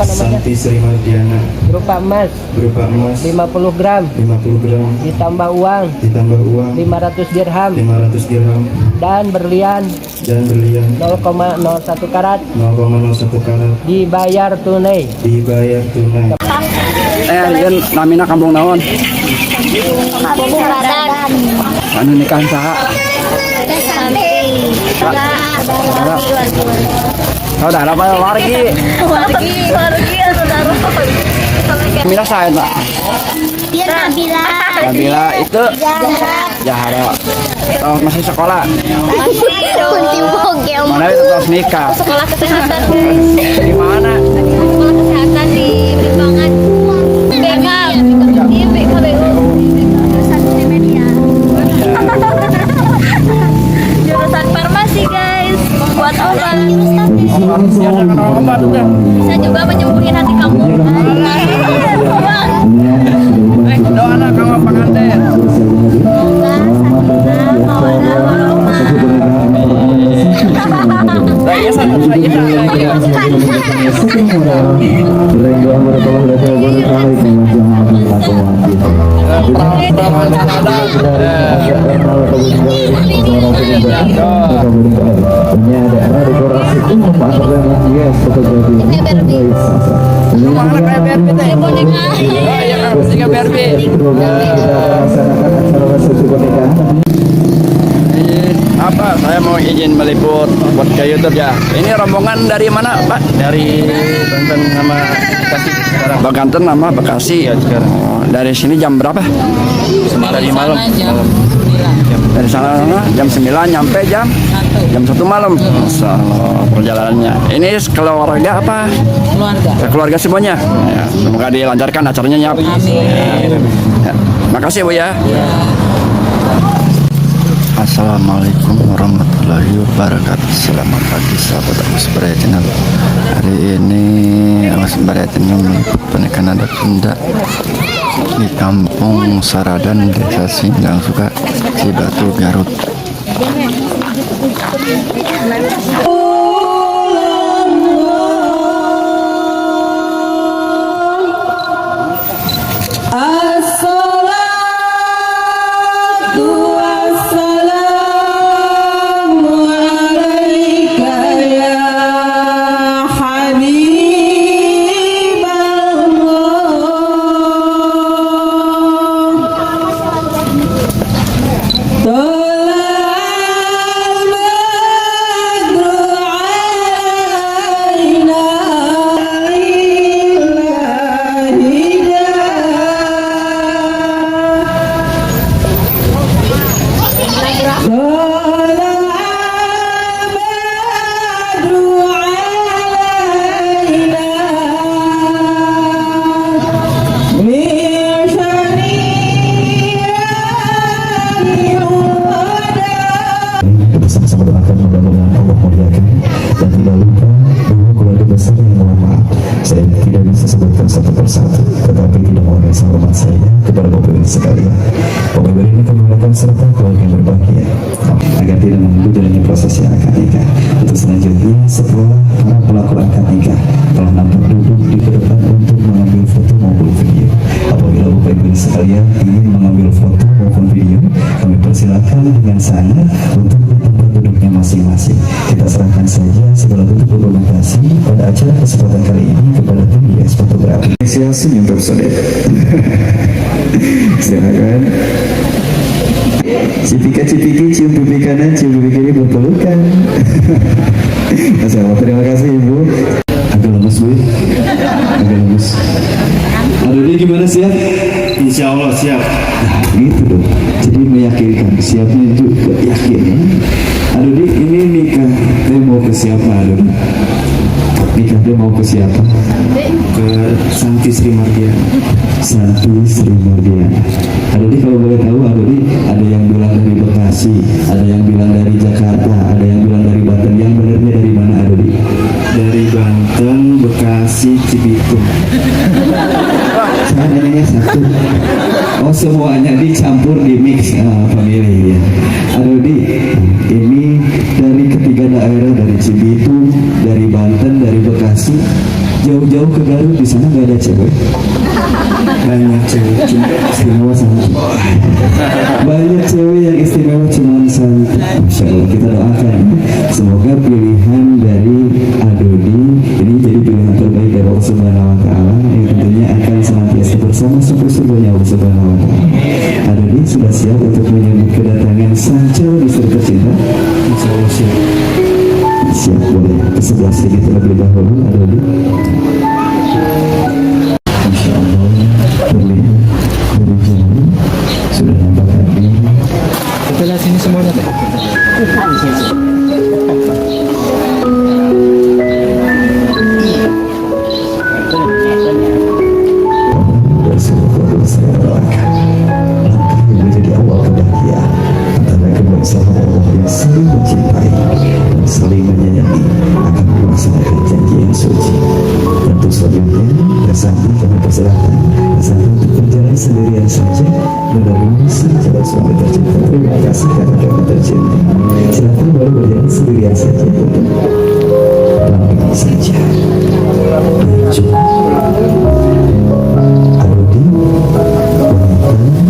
Santi Sri Mardiana berupa emas 50 gram 50 gram ditambah uang 500 dirham 500 dirham dan berlian 0,01 karat 0,01 karat dibayar tunai. Yen namina kampung naon? Kampung Badan. Anu nikahan saha? Saudara apa wargi? Mila saya Pak. Dia Nabila itu Jahara. Oh, masih sekolah. Mana itu terus nikah? Sekolah kesehatan. Di mana? Sekolah kesehatan di Brimbangan. Di BKBU. Jurusan media. Jurusan farmasi guys. Buat obat. Bisa juga menyembuhin hati kamu. Doa anak kamu pengantin. Apa? Saya mau izin meliput buat ke YouTube ya. Ini rombongan dari mana, Pak? Dari Banten sama Bekasi. Banten sama Bekasi ya sekarang. Dari sini jam berapa? Dari malam. Dari sana jam 9 nyampe jam 1 malam. Masa perjalanannya. Ini keluarga apa? Keluarga semuanya. Ya, semoga dilancarkan acaranya ya. Ya. Makasih Bu ya. Assalamualaikum warahmatullahi wabarakatuh. Selamat pagi sahabat Agus Baraya Channel. Hari ini Agus Baraya Channel meliput pernikahan adat Sunda di Kampung Saradan, Desa Singgang Suka, Cibatu, Garut. Sama-sama doakan mudah-mudahan Allah muliakan dan tidak lupa bahwa keluarga besar yang mohon maaf saya tidak bisa sebutkan satu persatu, tetapi tidak mau rasa hormat saya kepada Bapak Ibu sekalian. Bapak Ibu ini kemuliaan serta keluarga yang berbahagia agar tidak mengganggu jalannya prosesi akad nikah. Untuk selanjutnya setelah para pelaku akad nikah telah nampak duduk di depan untuk mengambil foto maupun video. Apabila Bapak Ibu sekalian ingin mengambil foto maupun video, kami persilakan dengan sangat untuk tempat duduknya masing-masing. Kita serahkan saja segala bentuk dokumentasi pada acara kesempatan kali ini kepada tim IS Fotografi. Senyum tersaudara. Silakan. Cipika-cipiki, cium pipi kanan, cium pipi kiri, berpelukan. Terima kasih Ibu. Agak lemes Bu, agak lemes. Aduh, dia gimana siap? Insya Allah siap. Nah, gitu dong. Jadi meyakinkan, siapnya itu yakin ya. Aduh, ini nikah, dia mau ke siapa? Aduh, nikah dia mau ke siapa? Ke Santi Sri Mardiana. Santi Sri Mardiana. Aduh, kalau boleh tahu, aduh, ada yang bilang dari Bekasi, ada yang bilang dari Jakarta, ada yang bilang dari Banten. Yang benernya dari mana, aduh? Dari Banten, Bekasi, Cibitung. Saya nanya satu. Oh, semuanya dicampur di mix pemilih ya. Aduh, ini dari ketiga daerah, dari Cibitung, dari Banten, dari Bekasi. Bekasi jauh-jauh ke Garut, di sana nggak ada cewek. Banyak cewek cuma istimewa santai. Banyak cewek yang istimewa cuma santai. Masya Allah, kita doakan semoga pilihan dari Adodi ini jadi pilihan terbaik dari Allah Subhanahu Wa Taala yang tentunya akan senantiasa bersama sampai surganya Allah Subhanahu Wa Taala. Adodi sudah siap untuk menyambut kedatangan sang cewek istri tercinta? Insya Allah siap. Siap, boleh ke sebelah sini terlebih dahulu Adodi. Masya Allah, terlihat dari jauh sudah nampak hadir. Setelah sini semuanya teh. Rasulullah saya doakan langkah yang menjadi awal kebahagiaan antara kedua sahabat Allah yang saling mencintai dan saling menyayangi akan melaksanakan janji yang suci. Tentu selanjutnya Kesanti kami persilahkan Kesanti untuk berjalan sendirian saja menemui sang calon suami tercinta. Terima kasih karena kami tercinta. Silakan baru berjalan sendirian saja untuk langkah saja. Cukup. Adodi, wanita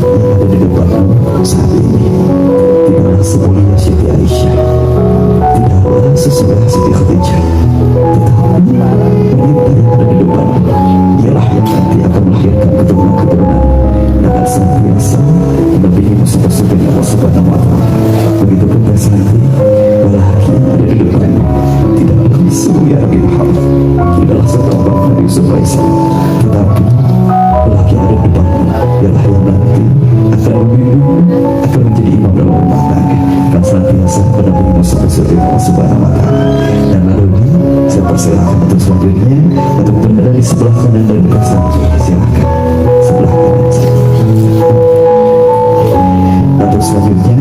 yang ada di depanmu saat ini tidaklah semulia Siti Aisyah, tidaklah sesudah Siti Khadijah, tetapi wanita yang ada di depanmu ialah yang nanti akan melahirkan keturunan-keturunan dan akan senantiasa melebihi musuh-musuh Allah Subhanahu Wa Taala. Begitu pun Kesanti, lelaki yang ada di depanmu tidaklah semulia Nabi Muhammad, tidaklah seorang Nabi Yusuf alaihissalam, tetapi lelaki ada di depanmu ialah yang nanti akan membimbing, akan menjadi imam dalam rumah tangga, akan senantiasa mendampingi musuh-musuh Allah Subhanahu Wa Taala. Dan Adodi, saya persilahkan untuk selanjutnya untuk berada di sebelah kanan dari Kesanti. Silakan sebelah kanan. Untuk selanjutnya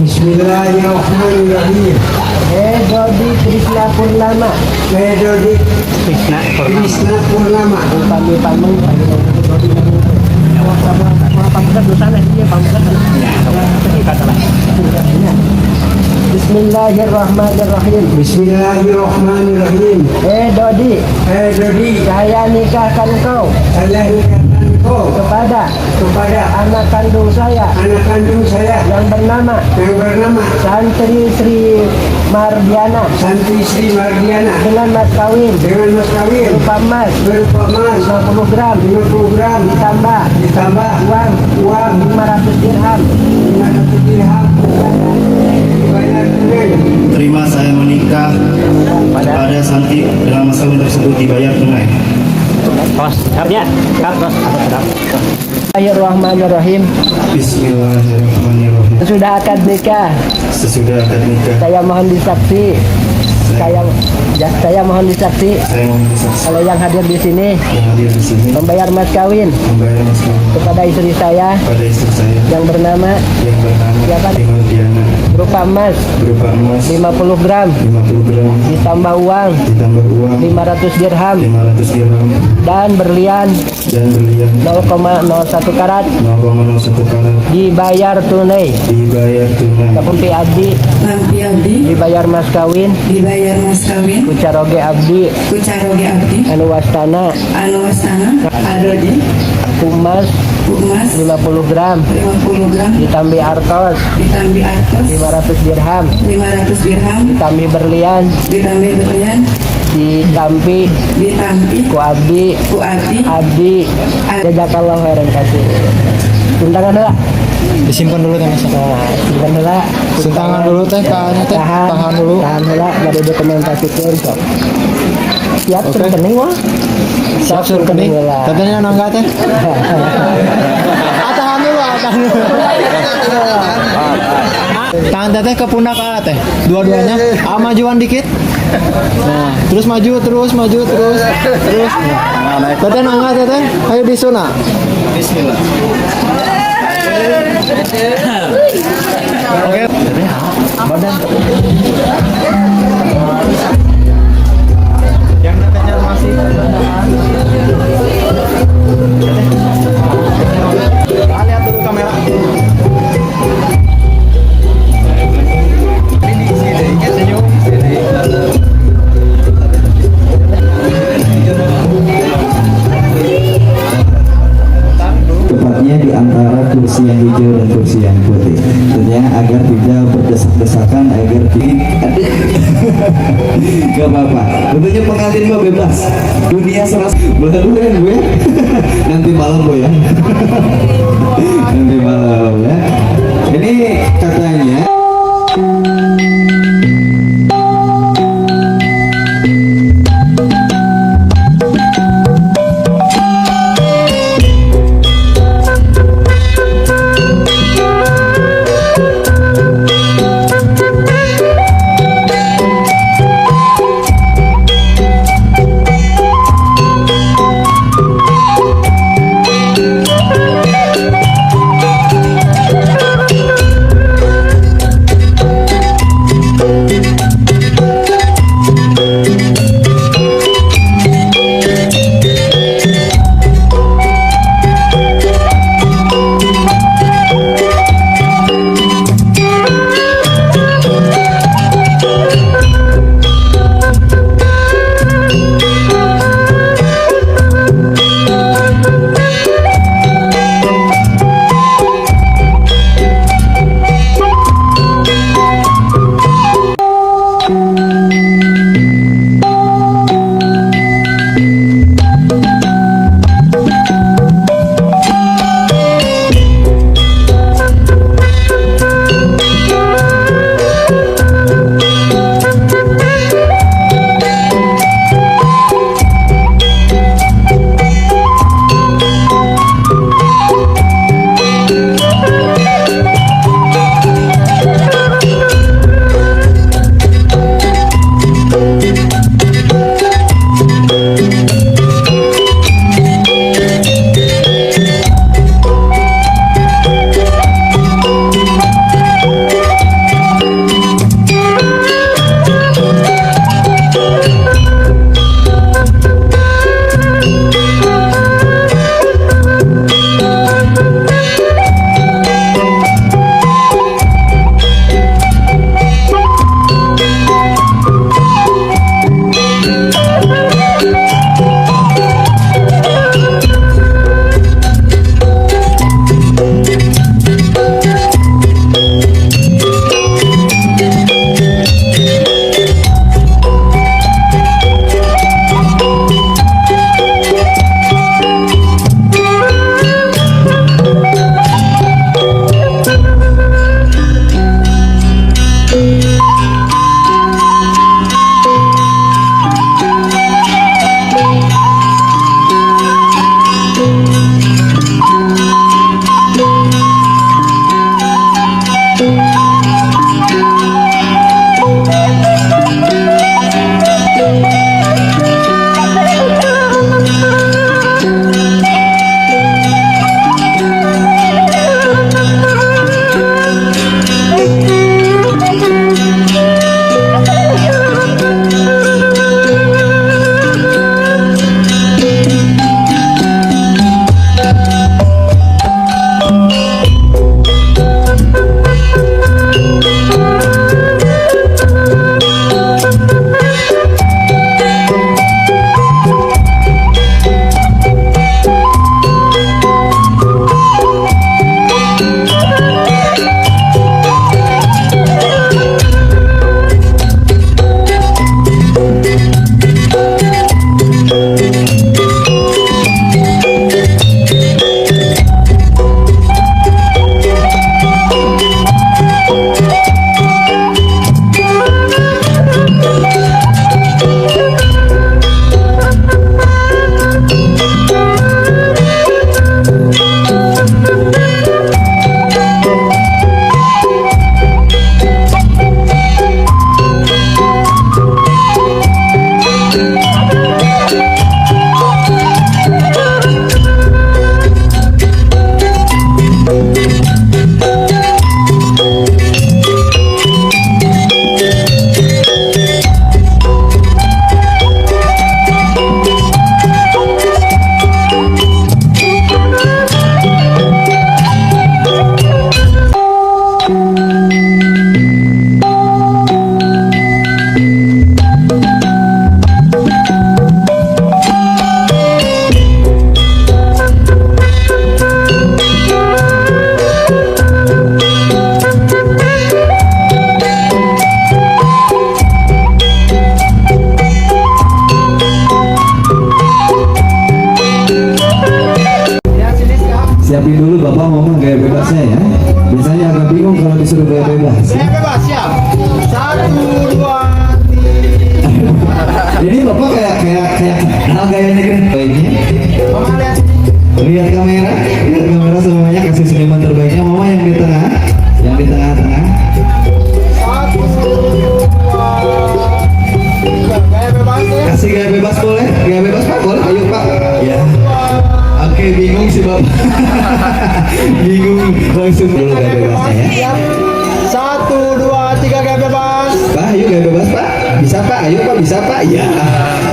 Bismillahirrahmanirrahim. Dodi Krishna Purnama. Dodi Krishna Krishna Purnama. Kami pamung. Pamukat dosanya dia pamukat. Bismillahirrahmanirrahim. Bismillahirrahmanirrahim. Dodi, Dodi, saya nikahkan kau saya nikahkan kau kepada anak kandung saya anak kandung saya yang bernama yang bernama Santri Sri Mardiana Santri Sri Mardiana dengan mas kawin dengan mas kawin berupa emas berupa emas 50 gram 50 gram ditambah ditambah uang 500 500 dirham dirham dibayar tunai. terima saya menikah kepada Santi dengan mas kawin tersebut dibayar tunai. Bismillahirrahmanirrahim. Bismillahirrahmanirrahim. Sudah akad nikah. Sesudah akad nikah Saya mohon disaksi. Saya mohon disaksi. saya mau disaksi Kalau yang hadir di sini yang hadir di sini membayar mas kawin membayar mas kawin kepada istri saya pada istri saya yang bernama yang bernama Siapa? Diana berupa emas berupa emas 50 gram 50 gram ditambah uang ditambah uang 500 dirham 500 dirham dan berlian dan berlian 0,01 karat 0,01 karat dibayar tunai. dibayar tunai. Kapunti abdi Lampi abdi dibayar mas kawin dibayar mas kawin kucaroge abdi kucaroge abdi anu wastana anu wastana Adodi kumas emas 50 gram 50 gram ditambah artos ditambah artos 500 dirham 500 dirham ditambah berlian ditambah berlian ditampi ditampi ku abdi ku abdi jazakallahu khairan kasih. Tuntangan heula. Disimpan dulu teh Mas. Nah, simpan heula. Tuntangan dulu teh kaannya teh. Tahan dulu. Tahan heula bade dokumentasikeun sok. Siap Oke. suruh kening wah. Siap suruh kening. heula. Tetenya nangga teh. Tahan dulu, tahan dulu. Tangan teteh ke pundak teh. Dua-duanya. Majuan dikit. Nah, terus maju terus. Teteh nangga teteh. Ayo disuna. Bismillah. Oke. Badan. Yang tetehnya masih kursi yang hijau dan kursi yang putih. Tentunya agar tidak berdesak-desakan, agar tidak gak apa-apa. Tentunya pengantin mah bebas. Dunia seras belaluan gue. Nanti malam gue ya. Nanti malam ya. Ini katanya bingung kalau disuruh gaya bebas. Saya bebas, siap. 1, 2, 3. Jadi bapak kayak kenal gayanya kan? Baiknya. Mama lihat. Lihat kamera semuanya, kasih seniman terbaiknya. Mama yang di tengah, yang di tengah-tengah. 1, 2, 3. Gaya bebas ya. Kasih gaya bebas boleh? Gaya bebas pak boleh? Ayo pak. Ya. Oke, bingung sih bapak. Bingung, langsung dulu gaya bebasnya ya. Siap. 1, 2, 3 gaya bebas. Pak, ayo gaya bebas pak. Bisa pak, ayo pak, bisa pak. Ya.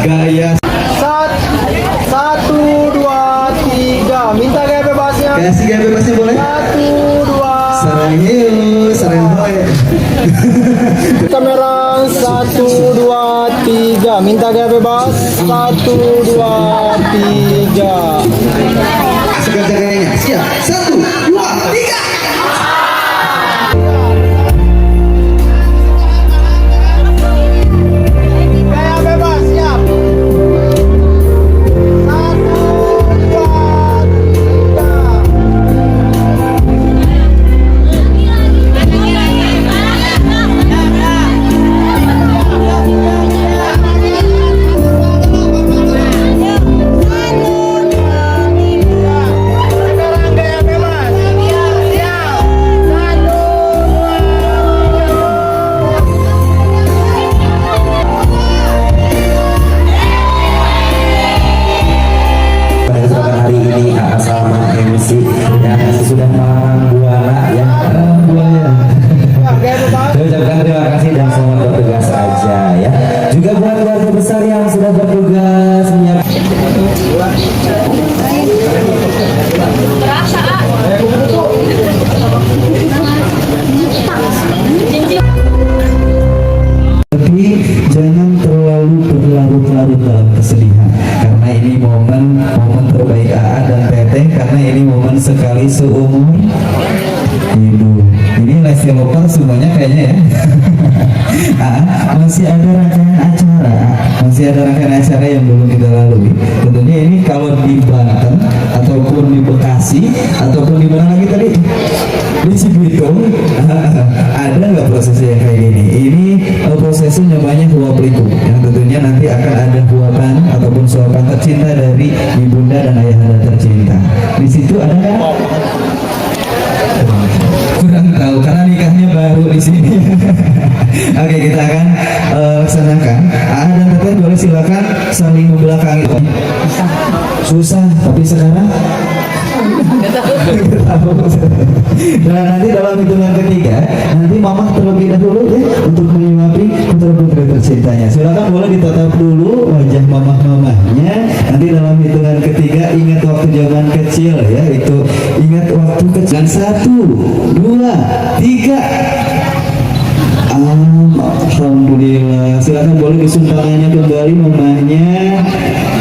Gaya. 1, 2, 3. Minta gaya bebasnya. Kasih gaya bebasnya boleh? 1, 2. Serang yuk, serang boy. Kamera 1, 2, 3. Minta gaya bebas. 1, 2, 3. Sekarang gayanya. Siap. 1, 2, 3. Gaya bebas, siap. 1, 2, 3. Sekarang gaya bebas. Siap. 1, 2. Pada kesempatan hari ini AA sama MC yang sudah Buana ya. Buaya. Gaya bebas. Saya ucapkan terima kasih dan selamat bertugas aja ya. Juga buat keluarga besar yang sudah bertugas Tapi jangan terlalu berlarut-larut dalam kesedihan, karena ini momen terbaik AA dan Teteh, karena ini momen sekali seumur hidup. Ini Lesti lokal semuanya kayaknya ya. Masih ada rangkaian acara yang belum kita lalui. Tentunya ini kalau di Banten ataupun di Bekasi ataupun di mana lagi tadi, di Cibitung, ada nggak prosesnya yang kayak gini? Ini prosesnya namanya huap liku, yang tentunya nanti akan ada huapan ataupun suapan tercinta dari ibunda dan ayahanda tercinta. Di situ ada nggak? Kurang tahu karena nikahnya baru di sini. Oke, kita akan laksanakan. Dan Teteh boleh silakan saling membelakangi. Susah, tapi sekarang nah, nanti dalam hitungan ketiga, nanti Mama terlebih dahulu ya untuk menyuapi putra-putri tercintanya. Silakan boleh ditatap dulu wajah mamah-mamahnya. Nanti dalam hitungan ketiga ingat waktu zaman kecil ya, itu ingat waktu kecil. 1, 2, 3. Alhamdulillah. Silakan boleh disuntangannya kembali mamahnya.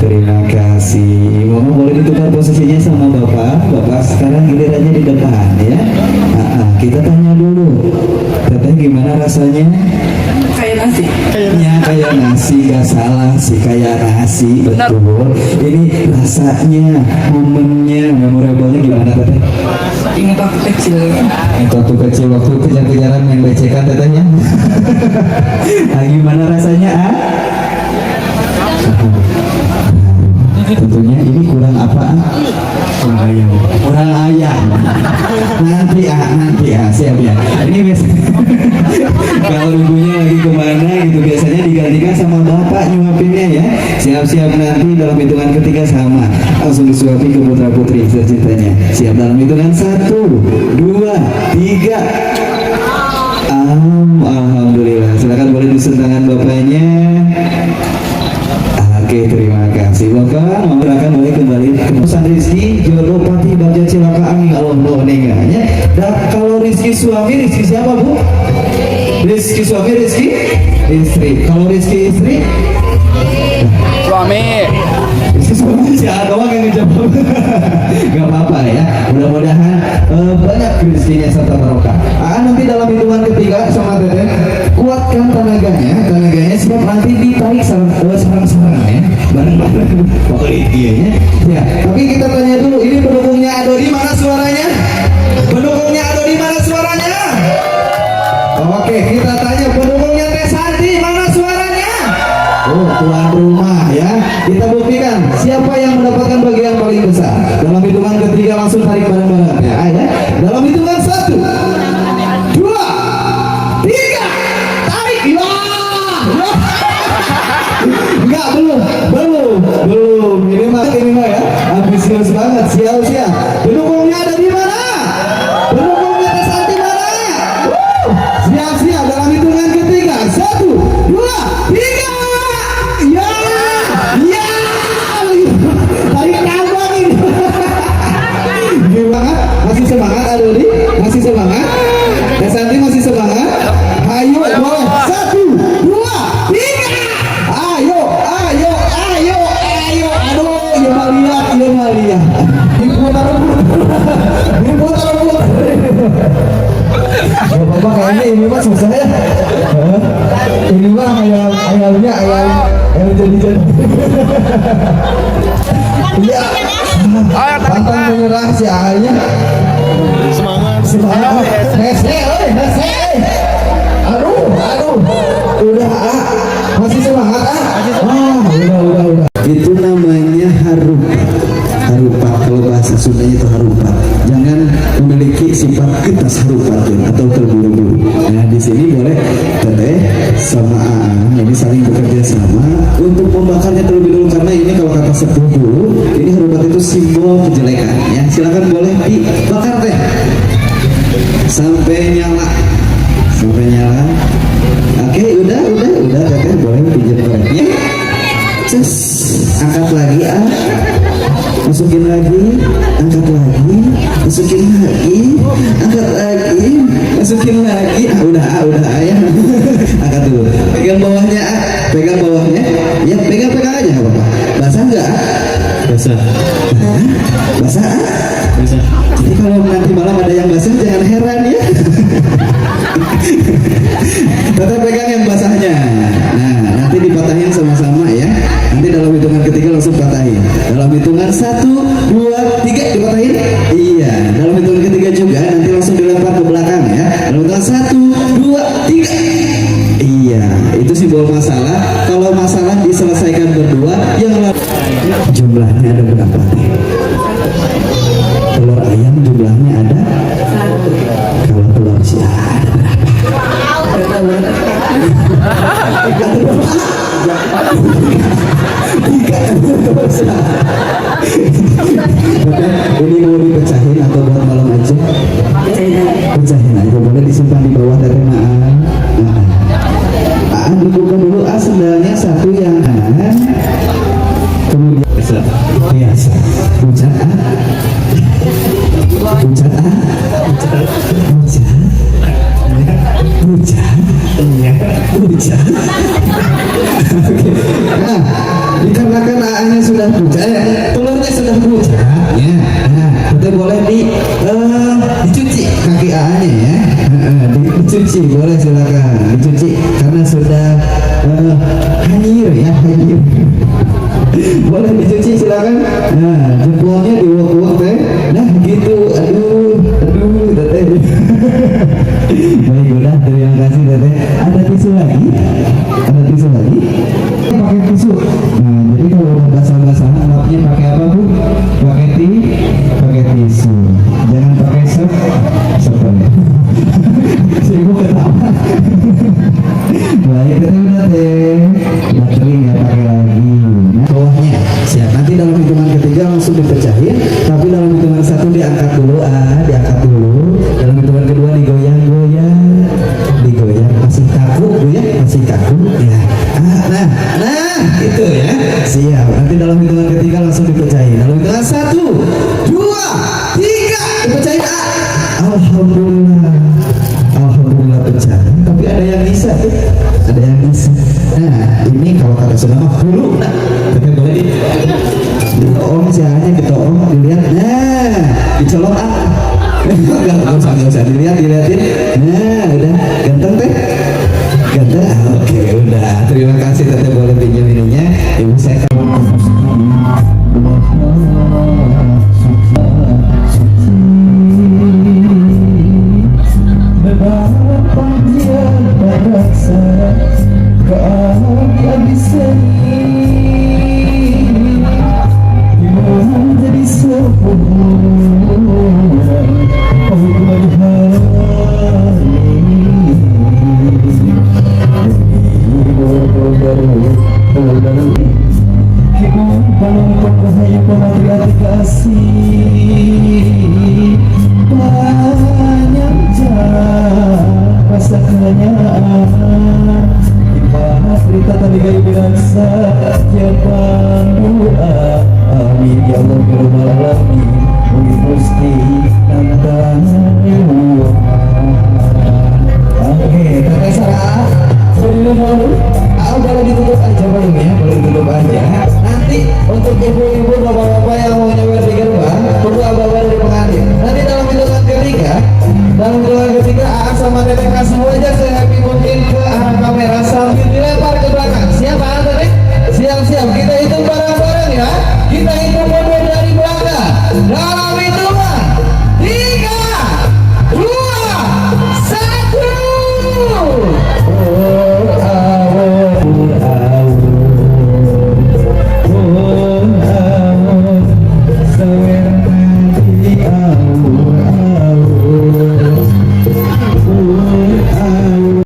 Terima kasih. Mama boleh ditukar posisinya sama bapak. Bapak sekarang gilirannya di depan ya. Kita tanya dulu, Teteh gimana rasanya? Kayak nasi. Ya kayak nasi, gak salah sih, kayak nasi, betul. Ini rasanya, momennya, memorablenya gimana Teteh? Ingat waktu kecil. Waktu kecil, waktu kejar-kejaran main becekan Tetehnya. Gimana rasanya Tentunya ini kurang apa? Kurang ayam. Nanti siap ya. Ini biasanya kalau ibunya lagi kemana gitu biasanya digantikan sama bapak nyuapinnya ya. Siap-siap nanti dalam hitungan ketiga sama langsung disuapin ke putra putri tercintanya. Siap dalam hitungan 1, 2, 3. Alhamdulillah. Silakan boleh disentangan bapaknya. Oke, terima kasih Bapak. Silakan boleh kembali ke pesan Rizky jodoh pati baca cilaka angin Allah ninganya. Dan kalau Rizky suami, Rizky siapa Bu? Rizky suami, Rizky istri. Kalau Rizky istri, Suami. Rizky suami siapa doang yang ngejawab. Gak apa-apa ya. Mudah-mudahan banyak rezekinya serta barokah. Nanti dalam hitungan ketiga sama Teteh kuatkan tenaganya siap nanti ditarik sarang-sarang ya, bareng-bareng politiknya ya. Tapi kita tanya dulu, ini pendukungnya Ado di mana suaranya? Pendukungnya Ado di mana suaranya? kita buktikan siapa yang mendapatkan bagian paling besar. Dalam hitungan ketiga langsung tarik bareng-bareng ya. Dalam hitungan 1, 2, 3, tarik. Wah. Enggak, belum. Ini mah ya. Ambisius banget. Siap. Pendukungnya ada di mana? Pendukungnya ada di mana? Siap. Dalam hitungan ketiga. 1, 2, 3. Ya. Tarik tambang ini. Gimana? Masih semangat Adoli? Masih semangat? Santi masih semangat? Ayo, boleh. 1, 2, 3. Ayo. Aduh, ya Malia. Diputar. Bapak kayaknya ini mah susah ya. Ini mah ayamnya jadi. Iya. Pantang menyerah si ayahnya. Semangat. Hese. Aduh. Udah masih semangat udah. Itu namanya harupat. Kalau bahasa Sundanya itu harupat. Jangan memiliki sifat ketas harupat atau terburu-buru. Nah di sini boleh teteh sama Aan ini saling bekerja sama untuk membakarnya terlebih dulu, karena ini kalau kata sepuh dulu ini harupat itu simbol kejelekan ya. Silakan boleh dibakar teh sampai nyala. Oke, udah teteh boleh pijat koreknya. Angkat lagi masukin lagi, angkat lagi, masukin lagi, angkat lagi, masukin lagi. Udah ya. Angkat dulu. Pegang bawahnya ya, pegang aja nggak apa-apa. Basah nggak? Basah. Jadi kalau nanti malam ada yang basah jangan heran ya. Tetap pegang yang basahnya. Nah, nanti dipatahin sama-sama ya. Nanti dalam hitungan ketiga langsung patahin. Dalam hitungan 1, 2, 3 dipatahin. Iya. Dalam hitungan ketiga juga nanti langsung dilempar ke belakang ya. Dalam hitungan 1, 2, 3. Iya. Itu simbol masalah. Kalau masalah diselesaikan berdua, yang jumlahnya ada berapa? Telur ayam jumlahnya ada 1. Kalau telur siang ada berapa? Ini mau dipecahin atau buat malam aja? Pecahin aja, boleh disimpan di bawah dari Aan dibuka dulu sendalnya satu yang kanan, kemudian biasa pucat hujan. Oke. Nah, dikarenakan A-nya sudah pucat, telurnya sudah pucat, ya. Nah, kita boleh dicuci kaki A-nya ya. Dicuci, boleh silakan dicuci karena sudah hanyir. Boleh dicuci silakan. Nah, jempolnya diuak-uak teh. Nah, gitu. Aduh, teteh. Baik, udah, terima kasih teteh. Ada tisu lagi? Pakai tisu. Nah, jadi kalau udah basah-basahan lapnya pakai apa Bu? Pakai tisu. Jangan pakai sop ya. Sibuk ketawa. Baik, teteh udah deh. Baterai ya pakai lagi. Nah, bawahnya siap. Nanti dalam hitungan ketiga langsung dipecahin. Tapi dalam hitungan 1 diangkat dulu. Dalam hitungan kedua digoyang. Masih kaku ya. Nah, itu ya. Siap. Nanti dalam hitungan ketiga langsung dipecahin. Dalam hitungan 1, 2, 3 dipecahin. Alhamdulillah pecah. Tapi ada yang bisa tuh. Nah, ini kalau kata Sunda mah hulu. Nah, tapi boleh ditoong sianya dilihat. Nah, dicolok Enggak usah dilihatin. Nah, udah ganteng teh. Oke, udah. Terima kasih teteh boleh pinjam ininya. Ibu saya Kau lagi sedih sebagai biasa jawaban doa. Amin ya Allah ya rabbal alamin. Mugi Gusti nandang oke, kakak Sarah boleh ditutup aja balungnya, boleh ditutup aja. Nanti untuk ibu-ibu, bapak-bapak yang mau nyewer di gerbang, tunggu abang-abang di pengantin. Nanti dalam hitungan ketiga, Aang sama Teteh kasih aja se-happy mungkin ke arah kamera sambil dilempar ke belakang. Siap Aang tadi? Siap-siap, kita hitung bareng-bareng ya. Kita hitung mundur dari belakang. Dalam hitungan